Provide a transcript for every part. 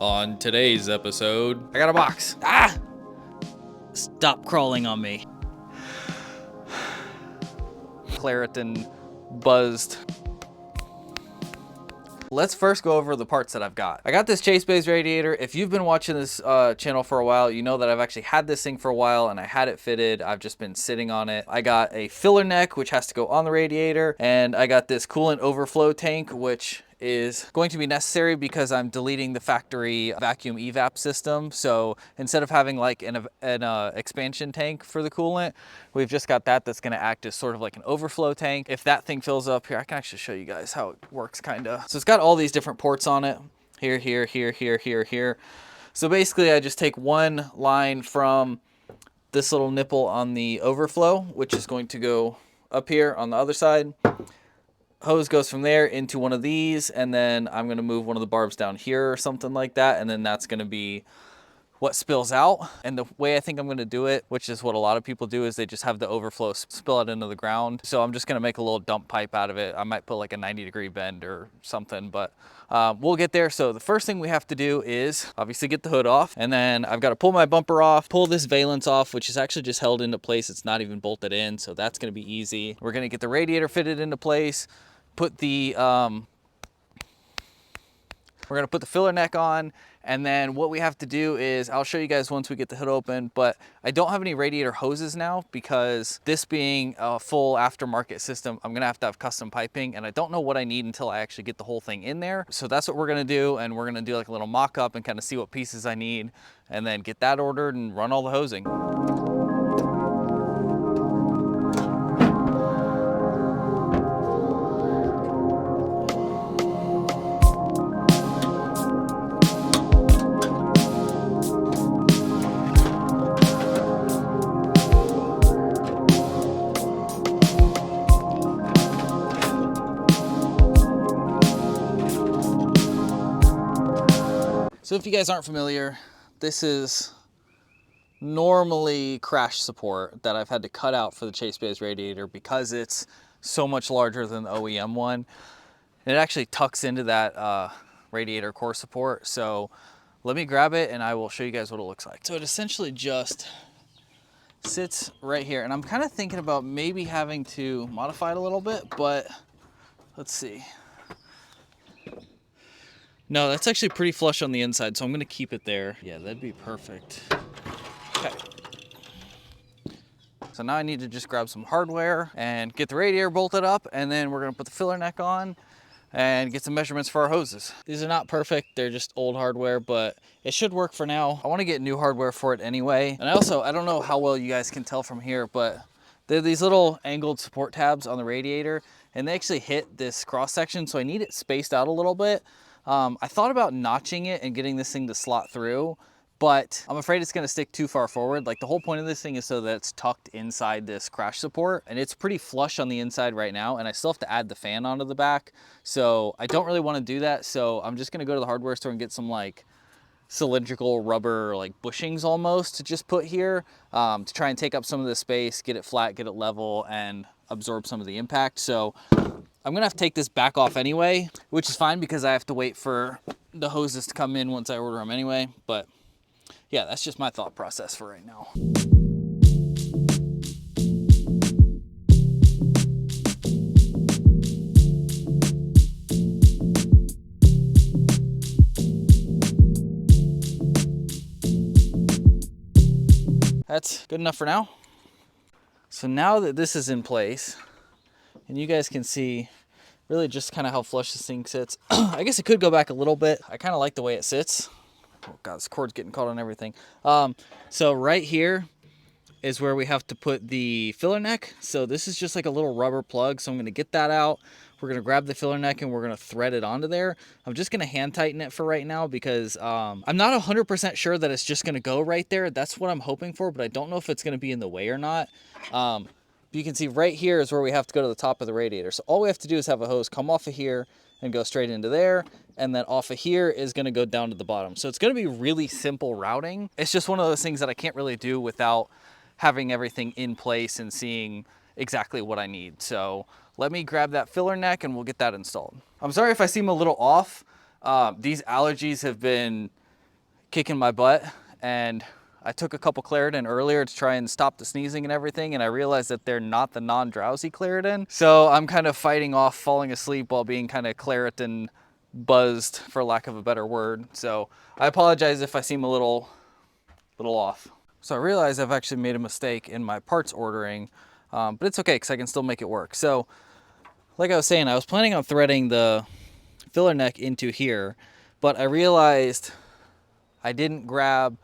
On today's episode, I got a box. Stop crawling on me. Claritin buzzed. Let's first go over the parts that I've got. I got this Chase Bays radiator. If you've been watching this channel for a while, you know that I've actually had this thing for a while and I had it fitted. I've just been sitting on it. I got a filler neck, which has to go on the radiator. And I got this coolant overflow tank, which is going to be necessary because I'm deleting the factory vacuum evap system. So instead of having like an expansion tank for the coolant, we've just got that that's gonna act as sort of like an overflow tank. If that thing fills up here, I can actually show you guys how it works kinda. So it's got all these different ports on it. Here, here, here, here, here, here. So basically I just take one line from this little nipple on the overflow, which is going to go up here on the other side. Hose goes from there into one of these, and then I'm going to move one of the barbs down here or something like that, and then that's going to be what spills out. And the way I think I'm going to do it, which is what a lot of people do, is they just have the overflow spill it into the ground. So I'm just going to make a little dump pipe out of it. I might put like a 90-degree bend or something, but we'll get there. So the first thing we have to do is obviously get the hood off, and then I've got to pull my bumper off, pull this valence off, which is actually just held into place. It's not even bolted in, so that's going to be easy. We're going to get the radiator fitted into place, put the we're going to put the filler neck on, and then what we have to do is, I'll show you guys once we get the hood open, but I don't have any radiator hoses now because this being a full aftermarket system, I'm going to have custom piping, and I don't know what I need until I actually get the whole thing in there. So that's what we're going to do, and we're going to do like a little mock-up and kind of see what pieces I need, and then get that ordered and run all the hosing. So if you guys aren't familiar, this is normally crash support that I've had to cut out for the Chase Bays radiator because it's so much larger than the OEM one. And it actually tucks into that radiator core support. So let me grab it and I will show you guys what it looks like. So it essentially just sits right here, and I'm kind of thinking about maybe having to modify it a little bit, but let's see. No, that's actually pretty flush on the inside, so I'm going to keep it there. Yeah, that'd be perfect. Okay. So now I need to just grab some hardware and get the radiator bolted up, and then we're going to put the filler neck on and get some measurements for our hoses. These are not perfect. They're just old hardware, but it should work for now. I want to get new hardware for it anyway. And I don't know how well you guys can tell from here, but there are these little angled support tabs on the radiator, and they actually hit this cross section, so I need it spaced out a little bit. I thought about notching it and getting this thing to slot through, but I'm afraid it's gonna stick too far forward. Like, the whole point of this thing is so that it's tucked inside this crash support, and it's pretty flush on the inside right now, and I still have to add the fan onto the back. So I don't really wanna do that. So I'm just gonna go to the hardware store and get some like cylindrical rubber like bushings almost to just put here to try and take up some of the space, get it flat, get it level, and absorb some of the impact. So I'm gonna have to take this back off anyway, which is fine because I have to wait for the hoses to come in once I order them anyway. But yeah, that's just my thought process for right now. That's good enough for now. So now that this is in place, and you guys can see really just kind of how flush this thing sits. I guess it could go back a little bit. I kind of like the way it sits. Oh God, this cord's getting caught on everything. So right here is where we have to put the filler neck. So this is just like a little rubber plug. So I'm gonna get that out. We're gonna grab the filler neck and we're gonna thread it onto there. I'm just gonna hand tighten it for right now because I'm not 100% sure that it's just gonna go right there. That's what I'm hoping for, but I don't know if it's gonna be in the way or not. You can see right here is where we have to go to the top of the radiator. So all we have to do is have a hose come off of here and go straight into there, and then off of here is gonna go down to the bottom. So it's gonna be really simple routing. It's just one of those things that I can't really do without having everything in place and seeing exactly what I need. So let me grab that filler neck and we'll get that installed. I'm sorry if I seem a little off. These allergies have been kicking my butt, and I took a couple Claritin earlier to try and stop the sneezing and everything, and I realized that they're not the non-drowsy Claritin. So I'm kind of fighting off falling asleep while being kind of Claritin buzzed, for lack of a better word. So I apologize if I seem a little off. So I realized I've actually made a mistake in my parts ordering, but it's okay because I can still make it work. So like I was saying, I was planning on threading the filler neck into here, but I realized I didn't grab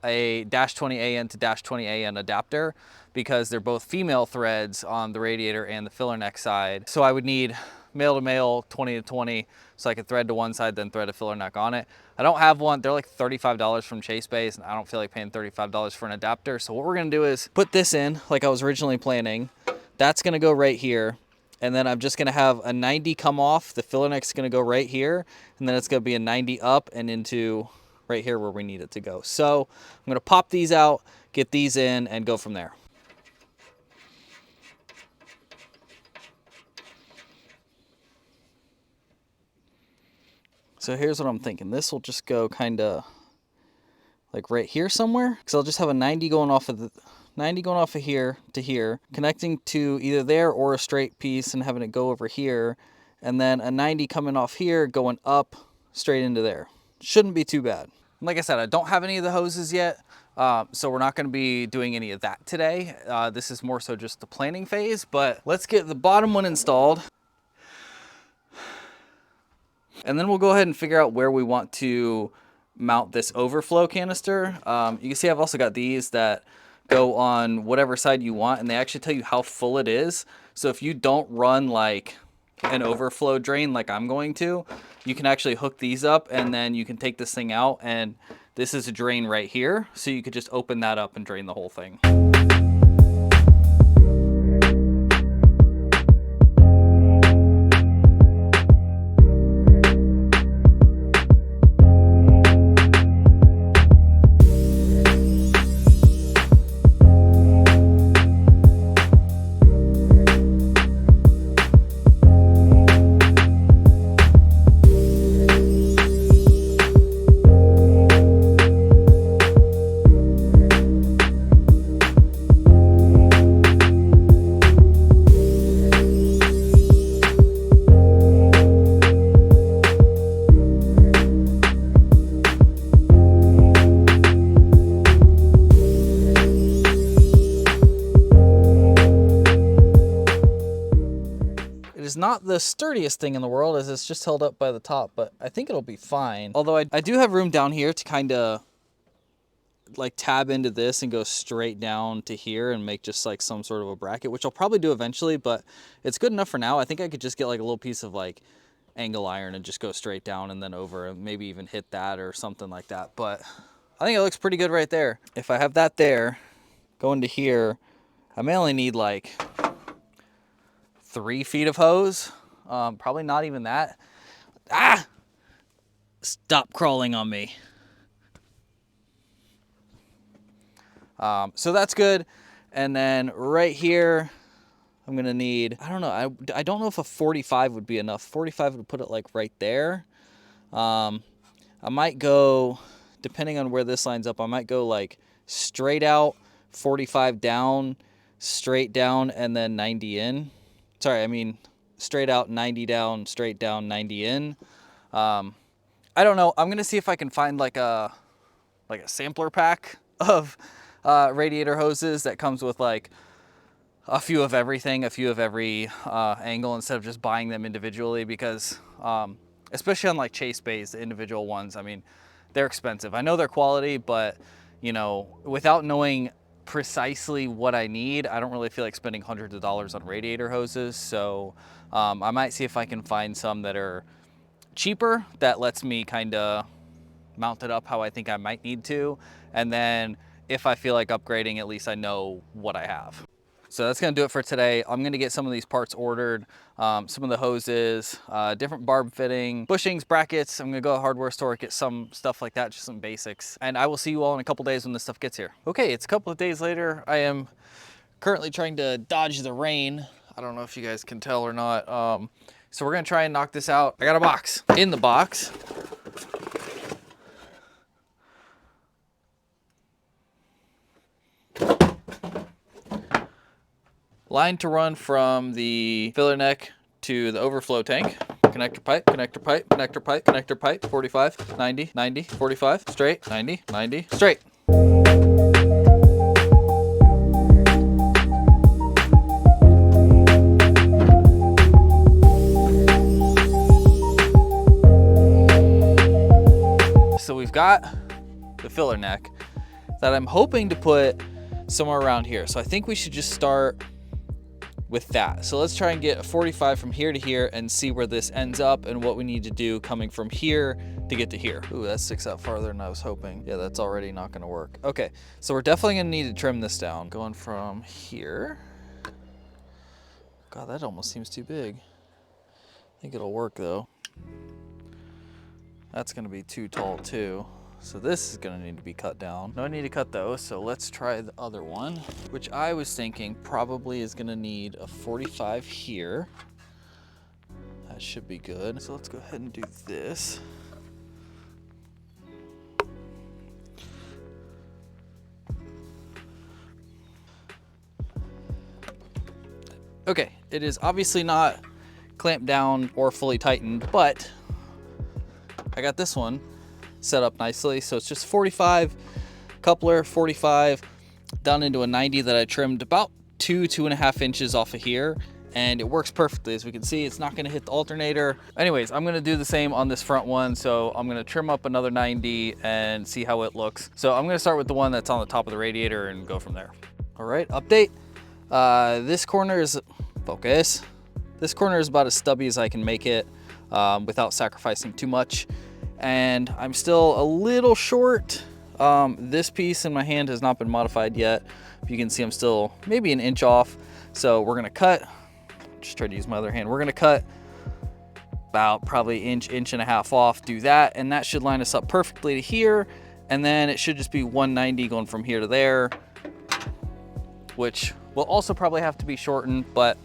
a -20AN to -20AN adapter because they're both female threads on the radiator and the filler neck side. So I would need male to male, 20 to 20, so I could thread to one side, then thread a filler neck on it. I don't have one. They're like $35 from Chasebase, and I don't feel like paying $35 for an adapter. So what we're gonna do is put this in like I was originally planning. That's gonna go right here. And then I'm just gonna have a 90 come off. The filler neck's gonna go right here. And then it's gonna be a 90 up and into right here where we need it to go. So I'm gonna pop these out, get these in, and go from there. So here's what I'm thinking. This will just go kind of like right here somewhere. Because I'll just have a 90 going off of here to here, connecting to either there or a straight piece and having it go over here. And then a 90 coming off here, going up straight into there. Shouldn't be too bad. Like I said, I don't have any of the hoses yet, so we're not going to be doing any of that today. This is more so just the planning phase, but let's get the bottom one installed. And then we'll go ahead and figure out where we want to mount this overflow canister. You can see I've also got these that go on whatever side you want, and they actually tell you how full it is. So if you don't run like an overflow drain like I'm going to, you can actually hook these up, and then you can take this thing out, and this is a drain right here. So you could just open that up and drain the whole thing. It is not the sturdiest thing in the world, as it's just held up by the top, but I think it'll be fine. Although I do have room down here to kind of like tab into this and go straight down to here and make just like some sort of a bracket, which I'll probably do eventually, but it's good enough for now. I think I could just get like a little piece of like angle iron and just go straight down and then over, and maybe even hit that or something like that. But I think it looks pretty good right there. If I have that there, going to here, I may only need like 3 feet of hose. Probably not even that. Ah! Stop crawling on me. So that's good. And then right here, I'm gonna need, I don't know, I don't know if a 45 would be enough. 45 would put it like right there. I might go, depending on where this lines up, I might go like straight out, 45 down, straight down, and then 90 in. Sorry, I mean straight out, 90 down, straight down, 90 in. I don't know. I'm gonna see if I can find like a sampler pack of radiator hoses that comes with like a few of everything, a few of every angle, instead of just buying them individually, because especially on like Chasebase, the individual ones, I mean, they're expensive. I know they're quality, but you know, without knowing precisely what I need, I don't really feel like spending hundreds of dollars on radiator hoses. So I might see if I can find some that are cheaper that lets me kind of mount it up how I think I might need to, and then if I feel like upgrading, at least I know what I have. So that's gonna do it for today. I'm gonna get some of these parts ordered, some of the hoses, different barb fitting, bushings, brackets. I'm gonna go to the hardware store, get some stuff like that, just some basics. And I will see you all in a couple days when this stuff gets here. Okay, it's a couple of days later. I am currently trying to dodge the rain. I don't know if you guys can tell or not. So we're gonna try and knock this out. I got a box. In the box, Line to run from the filler neck to the overflow tank. Connector pipe, connector pipe, connector pipe, connector pipe. 45, 90, 90, 45, straight, 90, 90, straight. So we've got the filler neck that I'm hoping to put somewhere around here. So I think we should just start with that. So let's try and get a 45 from here to here and see where this ends up and what we need to do coming from here to get to here. Ooh, that sticks out farther than I was hoping. Yeah, that's already not gonna work. Okay, so we're definitely gonna need to trim this down. Going from here. God, that almost seems too big. I think it'll work though. That's gonna be too tall too. So this is gonna need to be cut down. No need to cut those, so let's try the other one, which I was thinking probably is gonna need a 45 here. That should be good. So let's go ahead and do this. Okay, it is obviously not clamped down or fully tightened, but I got this one set up nicely. So it's just 45 coupler, 45 down into a 90 that I trimmed about 2.5 inches off of here, and it works perfectly. As we can see, it's not going to hit the alternator. Anyways, I'm going to do the same on this front one. So I'm going to trim up another 90 and see how it looks. So I'm going to start with the one that's on the top of the radiator and go from there. All right, update. This corner is, focus. This corner is about as stubby as I can make it without sacrificing too much. And I'm still a little short. This piece in my hand has not been modified yet. If you can see, I'm still maybe an inch off. So we're gonna cut, just try to use my other hand. We're gonna cut about probably inch and a half off, do that. And that should line us up perfectly to here. And then it should just be 190 going from here to there, which will also probably have to be shortened, but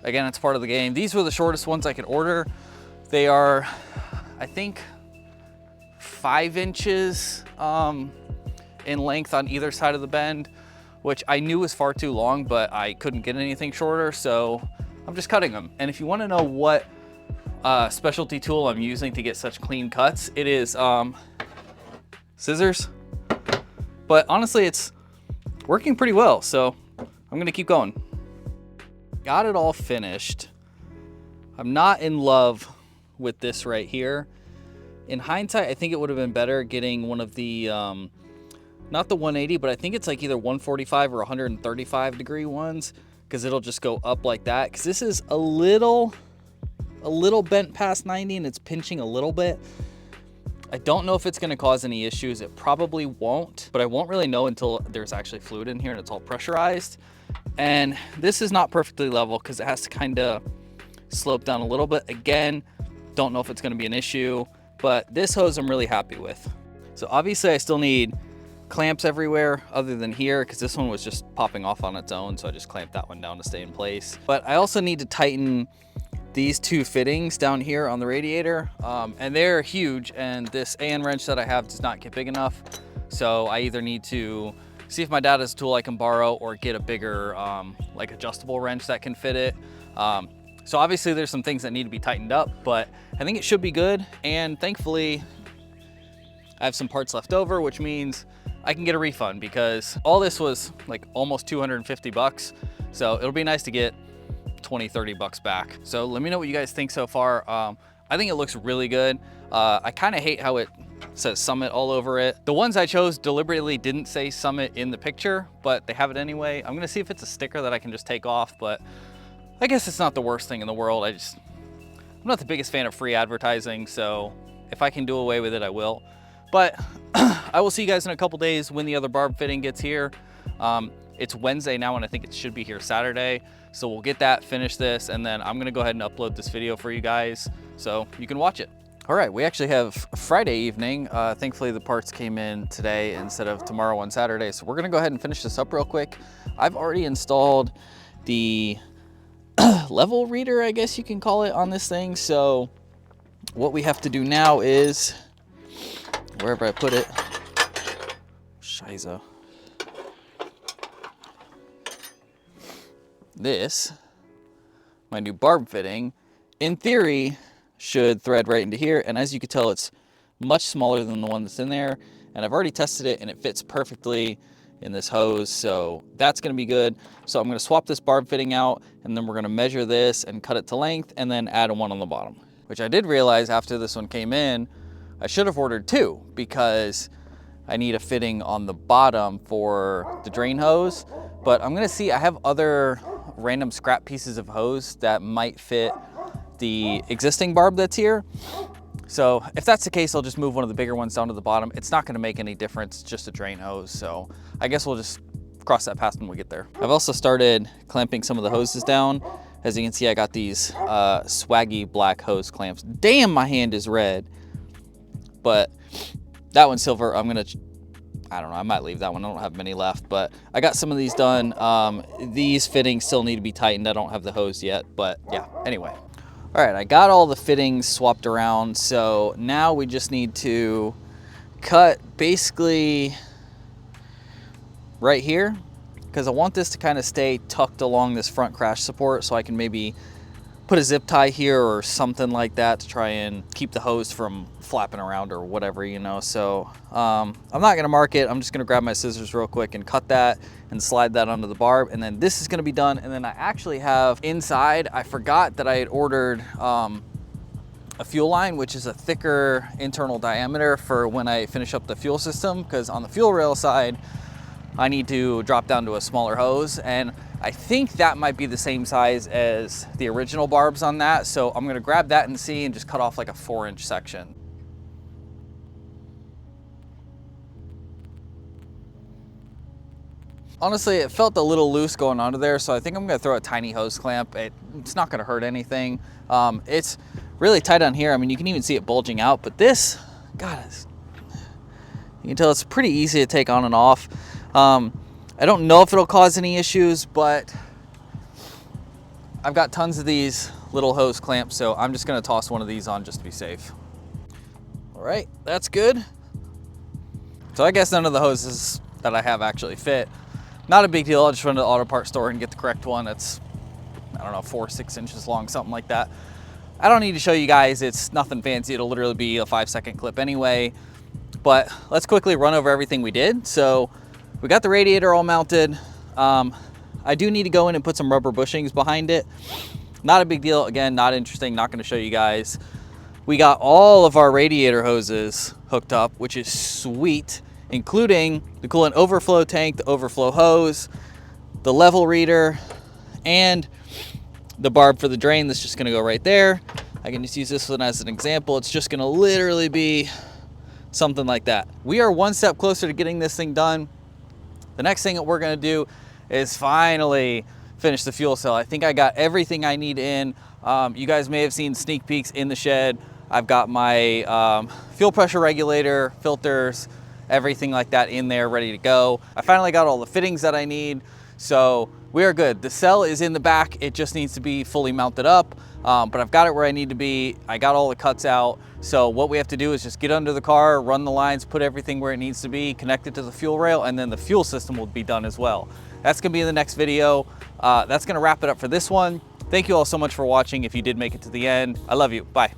again, it's part of the game. These were the shortest ones I could order. They are, I think, 5 inches in length on either side of the bend, which I knew was far too long, but I couldn't get anything shorter, so I'm just cutting them. And if you want to know what specialty tool I'm using to get such clean cuts, it is scissors. But honestly, it's working pretty well, so I'm gonna keep going. Got it all finished. I'm not in love with this right here. In hindsight, I think it would have been better getting one of the, not the 180, but I think it's like either 145 or 135 degree ones, because it'll just go up like that. Because this is a little bent past 90 and it's pinching a little bit. I don't know if it's gonna cause any issues. It probably won't, but I won't really know until there's actually fluid in here and it's all pressurized. And this is not perfectly level because it has to kind of slope down a little bit. Again, don't know if it's gonna be an issue, but this hose I'm really happy with. So obviously I still need clamps everywhere other than here because this one was just popping off on its own. So I just clamped that one down to stay in place. But I also need to tighten these two fittings down here on the radiator. And they're huge, and this AN wrench that I have does not get big enough. So I either need to see if my dad has a tool I can borrow or get a bigger like adjustable wrench that can fit it. So obviously there's some things that need to be tightened up, but I think it should be good. And thankfully I have some parts left over, which means I can get a refund because all this was like almost 250 bucks. So it'll be nice to get 20-30 bucks back. So let me know what you guys think so far. I think it looks really good. I kind of hate how it says Summit all over it. The ones I chose deliberately didn't say Summit in the picture, but they have it anyway. I'm gonna see if it's a sticker that I can just take off, but I guess it's not the worst thing in the world. I'm not the biggest fan of free advertising, so if I can do away with it, I will. But I will see you guys in a couple days when the other barb fitting gets here. It's Wednesday now, and I think it should be here Saturday. So we'll get that, finish this, and then I'm gonna go ahead and upload this video for you guys so you can watch it. All right, we actually have Friday evening. Thankfully the parts came in today instead of tomorrow on Saturday. So we're gonna go ahead and finish this up real quick. I've already installed the level reader, I guess you can call it, on this thing. So what we have to do now is, wherever I put it, Shiza. this, my new barb fitting, in theory, should thread right into here. And as you can tell, it's much smaller than the one that's in there. And I've already tested it and it fits perfectly in this hose. So that's gonna be good. So I'm gonna swap this barb fitting out, and then we're gonna measure this and cut it to length and then add one on the bottom, which I did realize after this one came in, I should have ordered two because I need a fitting on the bottom for the drain hose. But I'm gonna see, I have other random scrap pieces of hose that might fit the existing barb that's here. So if that's the case, I'll just move one of the bigger ones down to the bottom. It's not gonna make any difference, it's just a drain hose. So I guess we'll just cross that path when we get there. I've also started clamping some of the hoses down. As you can see, I got these swaggy black hose clamps. Damn, my hand is red. But that one's silver. I don't know, I might leave that one. I don't have many left, but I got some of these done. These fittings still need to be tightened. I don't have the hose yet, but yeah, anyway. All right, I got all the fittings swapped around. So now we just need to cut basically right here, because I want this to kind of stay tucked along this front crash support, so I can maybe put a zip tie here or something like that to try and keep the hose from flapping around or whatever, you know. So I'm not gonna mark it. I'm just gonna grab my scissors real quick and cut that and slide that onto the barb, and then this is gonna be done. And then I actually have inside, I forgot that I had ordered a fuel line, which is a thicker internal diameter for when I finish up the fuel system, because on the fuel rail side, I need to drop down to a smaller hose, and I think that might be the same size as the original barbs on that. So I'm gonna grab that and see and just cut off like a 4-inch section. Honestly, it felt a little loose going onto there, so I think I'm gonna throw a tiny hose clamp. It's not gonna hurt anything. It's really tight on here. I mean, you can even see it bulging out, but this, God, you can tell it's pretty easy to take on and off. I don't know if it'll cause any issues, but I've got tons of these little hose clamps, so I'm just gonna toss one of these on just to be safe. All right, that's good. So I guess none of the hoses that I have actually fit. Not a big deal, I'll just run to the auto parts store and get the correct one. It's, I don't know, 4 or 6 inches long, something like that. I don't need to show you guys, it's nothing fancy. It'll literally be a 5-second clip anyway. But let's quickly run over everything we did. So we got the radiator all mounted. I do need to go in and put some rubber bushings behind it. Not a big deal, again, not interesting, not gonna show you guys. We got all of our radiator hoses hooked up, which is sweet, including the coolant overflow tank, the overflow hose, the level reader, and the barb for the drain that's just gonna go right there. I can just use this one as an example. It's just gonna literally be something like that. We are one step closer to getting this thing done. The next thing that we're gonna do is finally finish the fuel cell. I think I got everything I need in. You guys may have seen sneak peeks in the shed. I've got my fuel pressure regulator, filters, everything like that in there ready to go. I finally got all the fittings that I need, so we are good. The cell is in the back, it just needs to be fully mounted up, but I've got it where I need to be. I got all the cuts out, so what we have to do is just get under the car, run the lines, put everything where it needs to be, connect it to the fuel rail, and then the fuel system will be done as well. That's gonna be in the next video. That's gonna wrap it up for this one. Thank you all so much for watching if you did make it to the end. I love you, bye.